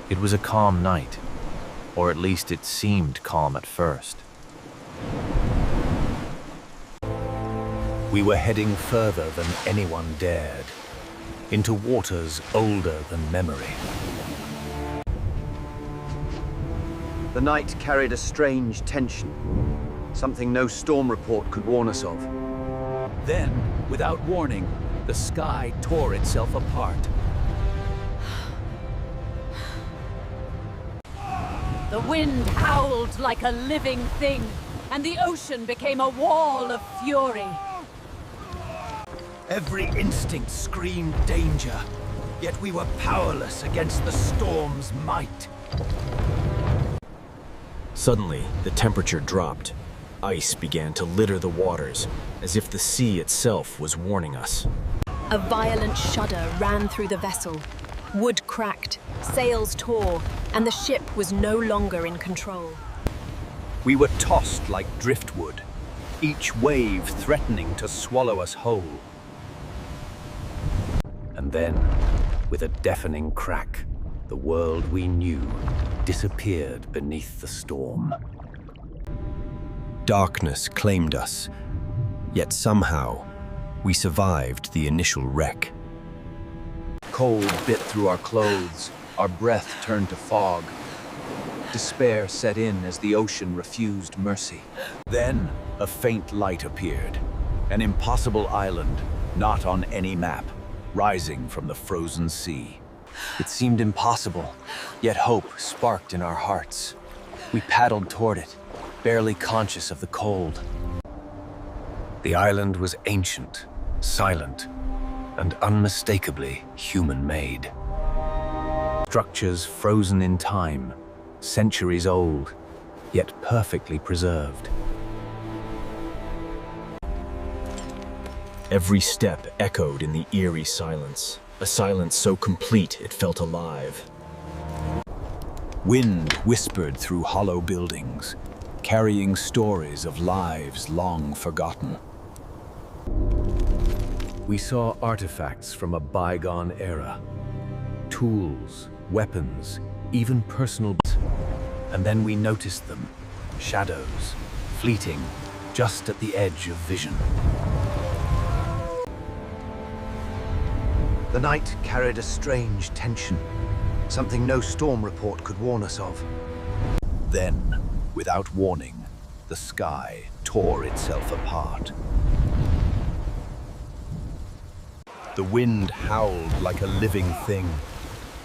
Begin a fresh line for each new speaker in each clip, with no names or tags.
It was a calm night, or at least it seemed calm at first.
We were heading further than anyone dared, into waters older than memory.
The night carried a strange tension, something no storm report could warn us of.
Then, without warning, the sky tore itself apart.
The wind howled like a living thing, and the ocean became a wall of fury.
Every instinct screamed danger, yet we were powerless against the storm's might.
Suddenly, the temperature dropped. Ice began to litter the waters, as if the sea itself was warning us.
A violent shudder ran through the vessel. Wood cracked, sails tore, and the ship was no longer in control.
We were tossed like driftwood, each wave threatening to swallow us whole. And then, with a deafening crack, the world we knew disappeared beneath the storm. Darkness claimed us, yet somehow we survived the initial wreck.
Cold bit through our clothes, our breath turned to fog. Despair set in as the ocean refused mercy.
Then, a faint light appeared, an impossible island, not on any map, rising from the frozen sea.
It seemed impossible, yet hope sparked in our hearts. We paddled toward it, barely conscious of the cold.
The island was ancient, silent, and unmistakably human-made. Structures frozen in time, centuries old, yet perfectly preserved.
Every step echoed in the eerie silence, a silence so complete it felt alive.
Wind whispered through hollow buildings, carrying stories of lives long forgotten. We saw artifacts from a bygone era. Tools, weapons, even personal... And then we noticed them, shadows, fleeting, just at the edge of vision.
The night carried a strange tension, something no storm report could warn us of.
Then, without warning, the sky tore itself apart. The wind howled like a living thing,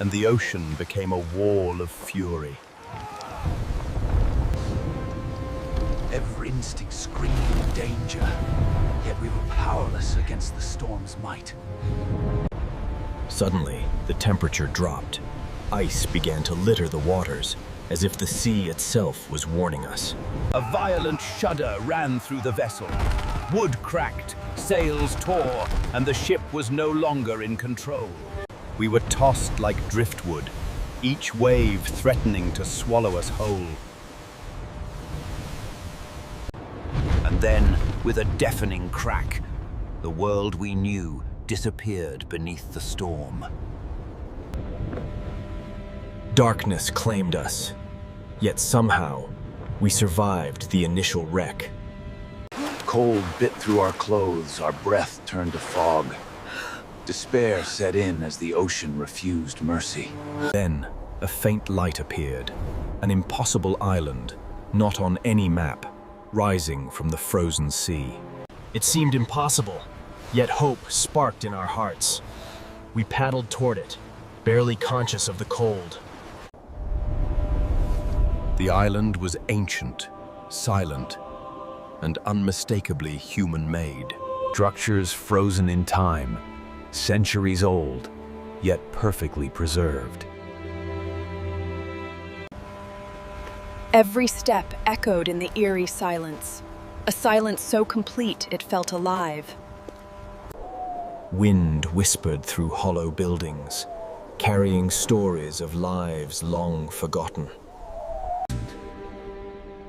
and the ocean became a wall of fury. Every instinct screamed danger, yet we were powerless against the storm's might.
Suddenly, the temperature dropped. Ice began to litter the waters, as if the sea itself was warning us.
A violent shudder ran through the vessel. Wood cracked, sails tore, and the ship was no longer in control. We were tossed like driftwood, each wave threatening to swallow us whole. And then, with a deafening crack, the world we knew disappeared beneath the storm.
Darkness claimed us, yet somehow we survived the initial wreck.
Cold bit through our clothes, our breath turned to fog. Despair set in as the ocean refused mercy. Then, a faint light appeared, an impossible island, not on any map, rising from the frozen sea.
It seemed impossible, yet hope sparked in our hearts. We paddled toward it, barely conscious of the cold.
The island was ancient, silent, and unmistakably human-made. Structures frozen in time, centuries old, yet perfectly preserved.
Every step echoed in the eerie silence, a silence so complete it felt alive.
Wind whispered through hollow buildings, carrying stories of lives long forgotten.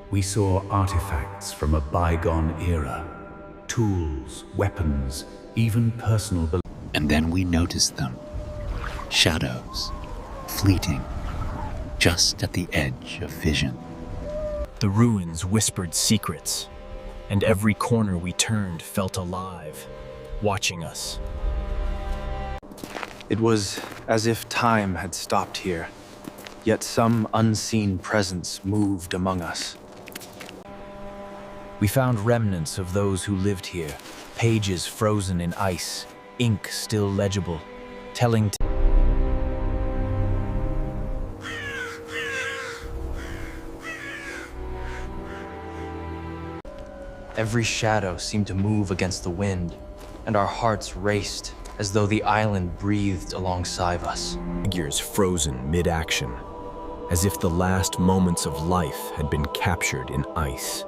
We saw artifacts from a bygone era, tools, weapons, even personal belongings.
And then we noticed them. Shadows, fleeting, just at the edge of vision.
The ruins whispered secrets, and every corner we turned felt alive, watching us.
It was as if time had stopped here, yet some unseen presence moved among us. We found remnants of those who lived here, pages frozen in ice, ink still legible, telling Every shadow seemed to move against the wind, and our hearts raced as though the island breathed alongside us.
Figures frozen mid-action, as if the last moments of life had been captured in ice.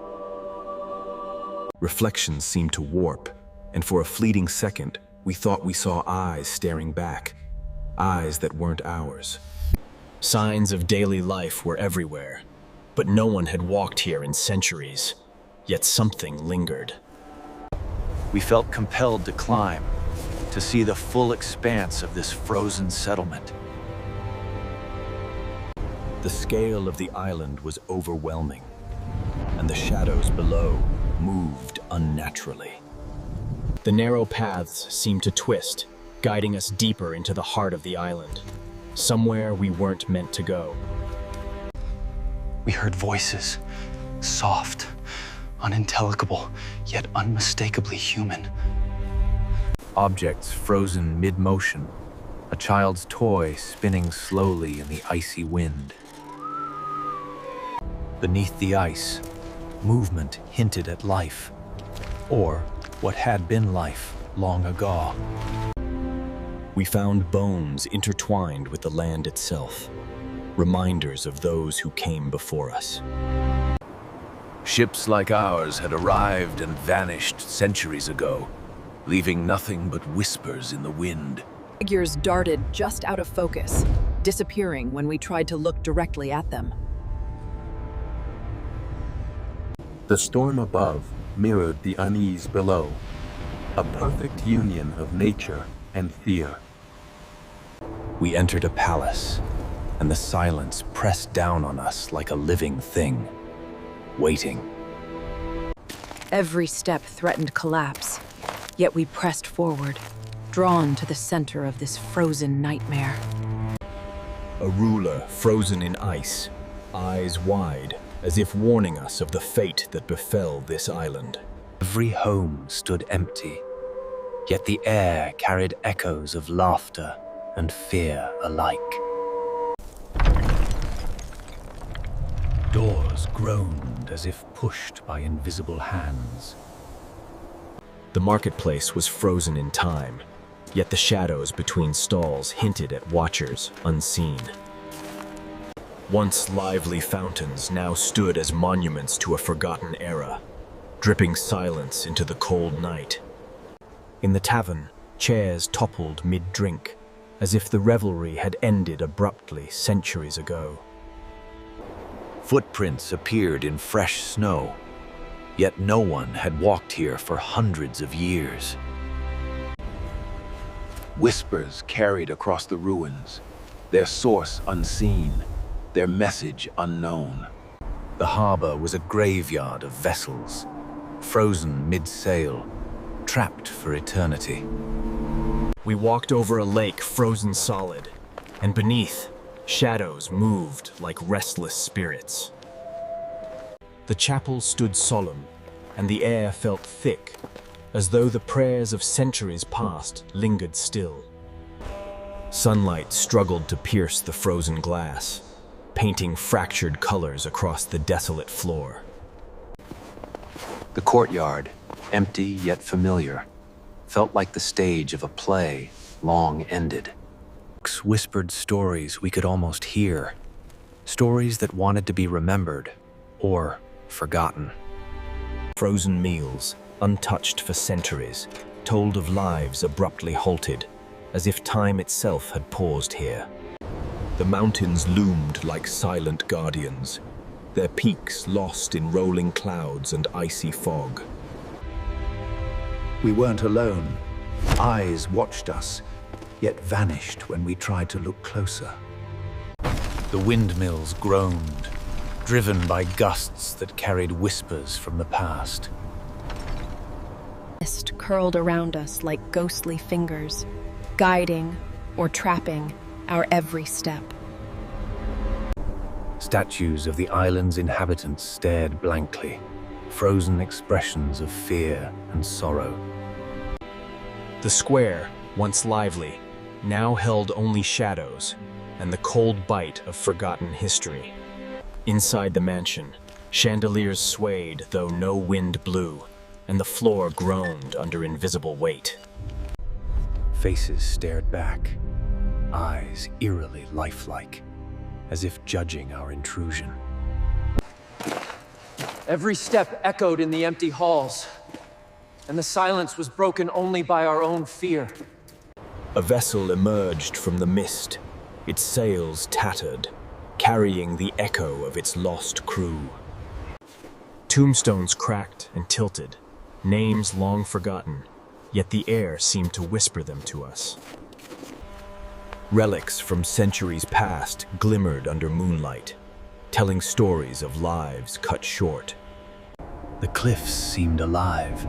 Reflections seemed to warp, and for a fleeting second, we thought we saw eyes staring back, eyes that weren't ours. Signs of daily life were everywhere, but no one had walked here in centuries, yet something lingered.
We felt compelled to climb, to see the full expanse of this frozen settlement.
The scale of the island was overwhelming, and the shadows below moved unnaturally. The narrow paths seemed to twist, guiding us deeper into the heart of the island, somewhere we weren't meant to go.
We heard voices, soft, unintelligible, yet unmistakably human. Objects frozen mid-motion, a child's toy spinning slowly in the icy wind. Beneath the ice, movement hinted at life, or what had been life long ago.
We found bones intertwined with the land itself, reminders of those who came before us.
Ships like ours had arrived and vanished centuries ago, leaving nothing but whispers in the wind.
Figures darted just out of focus, disappearing when we tried to look directly at them.
The storm above mirrored the unease below, a perfect union of nature and fear.
We entered a palace, and the silence pressed down on us like a living thing, waiting.
Every step threatened collapse, yet we pressed forward, drawn to the center of this frozen nightmare.
A ruler frozen in ice, eyes wide, as if warning us of the fate that befell this island.
Every home stood empty, yet the air carried echoes of laughter and fear alike. Doors groaned as if pushed by invisible hands.
The marketplace was frozen in time, yet the shadows between stalls hinted at watchers unseen. Once lively fountains now stood as monuments to a forgotten era, dripping silence into the cold night. In the tavern, chairs toppled mid-drink, as if the revelry had ended abruptly centuries ago.
Footprints appeared in fresh snow, yet no one had walked here for hundreds of years. Whispers carried across the ruins, their source unseen, their message unknown.
The harbor was a graveyard of vessels, frozen mid-sail, trapped for eternity.
We walked over a lake frozen solid, and beneath, shadows moved like restless spirits. The chapel stood solemn, and the air felt thick, as though the prayers of centuries past lingered still. Sunlight struggled to pierce the frozen glass, painting fractured colors across the desolate floor.
The courtyard, empty yet familiar, felt like the stage of a play long ended. Whispered stories we could almost hear, stories that wanted to be remembered or forgotten.
Frozen meals, untouched for centuries, told of lives abruptly halted, as if time itself had paused here. The mountains loomed like silent guardians, their peaks lost in rolling clouds and icy fog.
We weren't alone. Eyes watched us, yet vanished when we tried to look closer. The windmills groaned, driven by gusts that carried whispers from the past.
Mist curled around us like ghostly fingers, guiding or trapping our every step.
Statues of the island's inhabitants stared blankly, frozen expressions of fear and sorrow.
The square, once lively, now held only shadows and the cold bite of forgotten history. Inside the mansion, chandeliers swayed though no wind blew, and the floor groaned under invisible weight.
Faces stared back, eyes eerily lifelike, as if judging our intrusion.
Every step echoed in the empty halls, and the silence was broken only by our own fear.
A vessel emerged from the mist, its sails tattered, carrying the echo of its lost crew. Tombstones cracked and tilted, names long forgotten, yet the air seemed to whisper them to us. Relics from centuries past glimmered under moonlight, telling stories of lives cut short.
The cliffs seemed alive,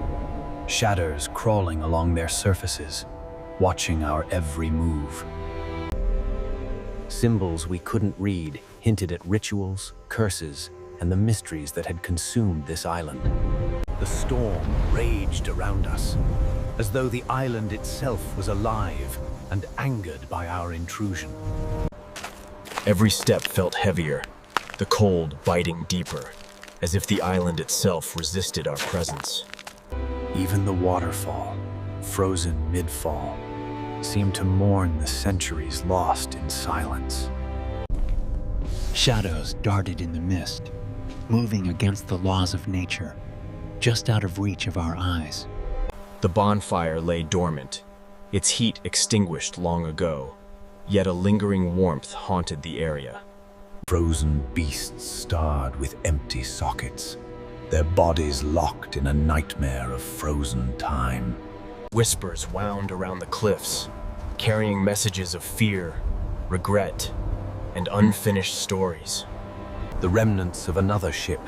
shadows crawling along their surfaces, watching our every move.
Symbols we couldn't read hinted at rituals, curses, and the mysteries that had consumed this island.
The storm raged around us, as though the island itself was alive and angered by our intrusion.
Every step felt heavier, the cold biting deeper, as if the island itself resisted our presence.
Even the waterfall, frozen mid-fall, seemed to mourn the centuries lost in silence.
Shadows darted in the mist, moving against the laws of nature, just out of reach of our eyes.
The bonfire lay dormant, its heat extinguished long ago, yet a lingering warmth haunted the area.
Frozen beasts starred with empty sockets, their bodies locked in a nightmare of frozen time.
Whispers wound around the cliffs, carrying messages of fear, regret, and unfinished stories.
The remnants of another ship,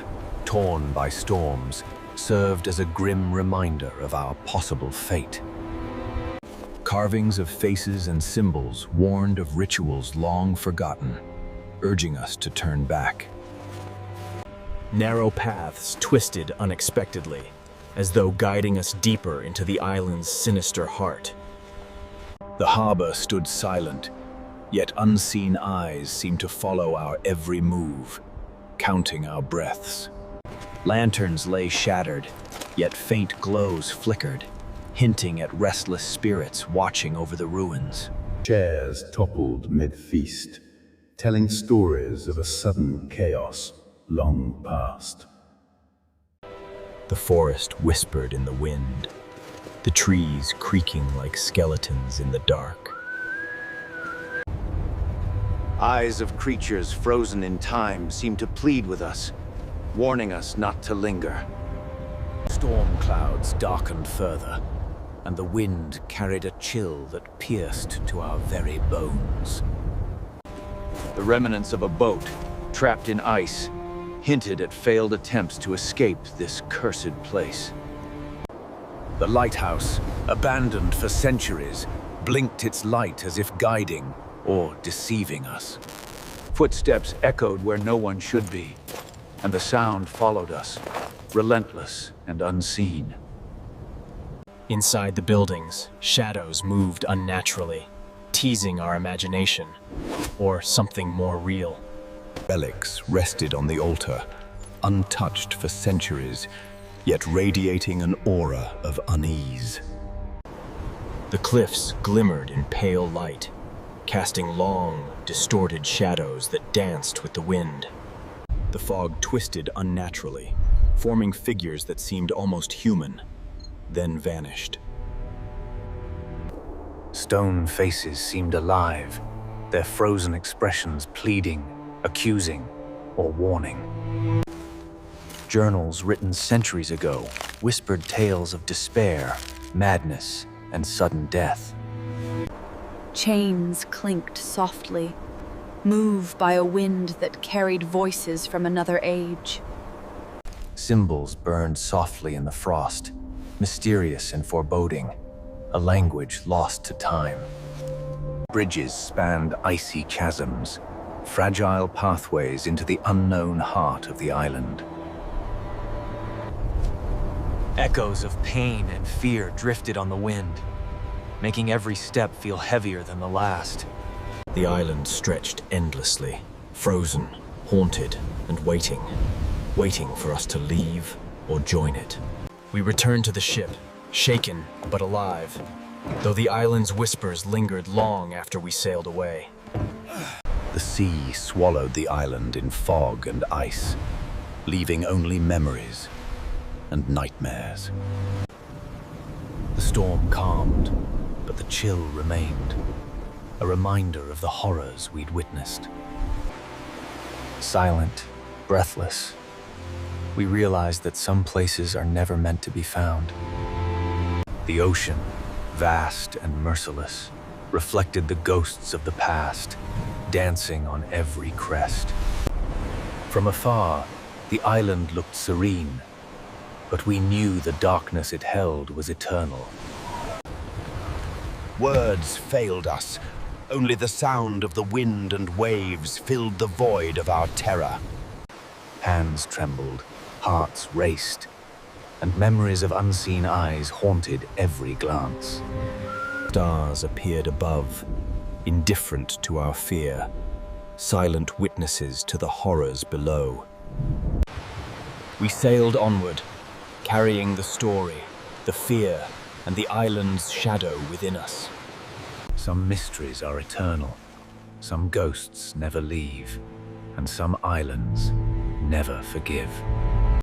torn by storms, served as a grim reminder of our possible fate. Carvings of faces and symbols warned of rituals long forgotten, urging us to turn back.
Narrow paths twisted unexpectedly, as though guiding us deeper into the island's sinister heart.
The harbor stood silent, yet unseen eyes seemed to follow our every move, counting our breaths.
Lanterns lay shattered, yet faint glows flickered, hinting at restless spirits watching over the ruins.
Chairs toppled mid-feast, telling stories of a sudden chaos long past.
The forest whispered in the wind, the trees creaking like skeletons in the dark.
Eyes of creatures frozen in time seemed to plead with us, warning us not to linger.
Storm clouds darkened further, and the wind carried a chill that pierced to our very bones.
The remnants of a boat, trapped in ice, hinted at failed attempts to escape this cursed place.
The lighthouse, abandoned for centuries, blinked its light as if guiding or deceiving us.
Footsteps echoed where no one should be, and the sound followed us, relentless and unseen.
Inside the buildings, shadows moved unnaturally, teasing our imagination, or something more real.
Relics rested on the altar, untouched for centuries, yet radiating an aura of unease.
The cliffs glimmered in pale light, casting long, distorted shadows that danced with the wind. The fog twisted unnaturally, forming figures that seemed almost human, then vanished.
Stone faces seemed alive, their frozen expressions pleading, accusing, or warning.
Journals written centuries ago whispered tales of despair, madness, and sudden death.
Chains clinked softly, move by a wind that carried voices from another age.
Symbols burned softly in the frost, mysterious and foreboding, a language lost to time.
Bridges spanned icy chasms, fragile pathways into the unknown heart of the island.
Echoes of pain and fear drifted on the wind, making every step feel heavier than the last.
The island stretched endlessly, frozen, haunted, and waiting for us to leave or join it. We returned to the ship, shaken but alive, though the island's whispers lingered long after we sailed away.
The sea swallowed the island in fog and ice, leaving only memories and nightmares.
The storm calmed, but the chill remained, a reminder of the horrors we'd witnessed. Silent, breathless, we realized that some places are never meant to be found. The ocean, vast and merciless, reflected the ghosts of the past, dancing on every crest. From afar, the island looked serene, but we knew the darkness it held was eternal.
Words failed us. Only the sound of the wind and waves filled the void of our terror.
Hands trembled, hearts raced, and memories of unseen eyes haunted every glance.
Stars appeared above, indifferent to our fear, silent witnesses to the horrors below. We sailed onward, carrying the story, the fear, and the island's shadow within us.
Some mysteries are eternal, some ghosts never leave, and some islands never forgive.